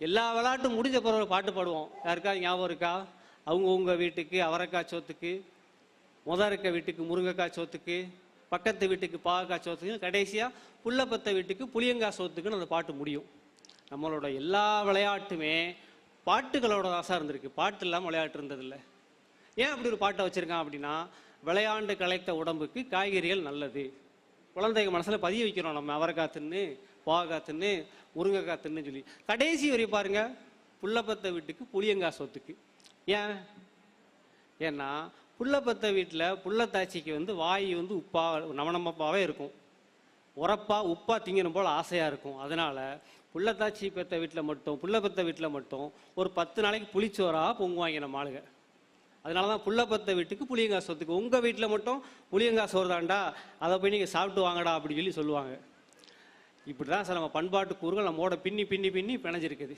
எல்லா விளையாட்டும் முடிஞ்ச பிறகு பாட்டு பாடுவோம். யாருக்கா ஞாபகம் இருக்கா? அவங்கவுங்க வீட்டுக்கு அவரைக்காய் சோத்துக்கு, இருக்க வீட்டுக்கு முருங்கைக்காய் சோத்துக்கு, பக்கத்து வீட்டுக்கு பாகக்காய் சோத்துக்கு, கடைசியாக புள்ளப்பத்த வீட்டுக்கு புளியங்காய் சோத்துக்குன்னு அந்த பாட்டு முடியும். நம்மளோட எல்லா விளையாட்டுமே பாட்டுகளோட ஆசை இருந்திருக்கு. பாட்டு இல்லாமல் விளையாட்டு இருந்ததில்லை. ஏன் அப்படி ஒரு பாட்டை வச்சுருக்கான் அப்படின்னா, விளையாண்டு களைத்த உடம்புக்கு காய்கறிகள் நல்லது. குழந்தைங்க மனசில் பதிய வைக்கிறோம். நம்ம அவரைக்காய் தின்னு, பாகக்காய் தின்னு, முருங்கைக்காய் தின்னு சொல்லி கடைசி வரை பாருங்க, புள்ளப்பத்த வீட்டுக்கு புளியங்காய் சோத்துக்கு. ஏன்னா புள்ளப்பத்த வீட்டில் புள்ளத்தாச்சிக்கு வாய் உப்பா நமனமப்பாவே இருக்கும். உரப்பா உப்பா திங்கணும் போல் ஆசையாக இருக்கும். அதனால புள்ளத்தாச்சி பெத்த வீட்டில் மட்டும் புள்ளப்பத்த வீட்டில் மட்டும் ஒரு 10 நாளைக்கு புளிச்சோறாக பொங்குவாங்க நம்ம ஆளுங்க. அதனால தான் புள்ளப்பத்த வீட்டுக்கு புளியங்காய் சோத்துக்கு. உங்கள் வீட்டில் மட்டும் புளியங்காய் சோறு தாண்டா, அதை போய் நீங்கள் சாப்பிட்டு வாங்கடா அப்படின்னு சொல்லி சொல்லுவாங்க. இப்படி தான் சார் நம்ம பண்பாட்டு கூறுகள் நம்மோட பின்னி பின்னி பின்னி பிணைஞ்சிருக்குது.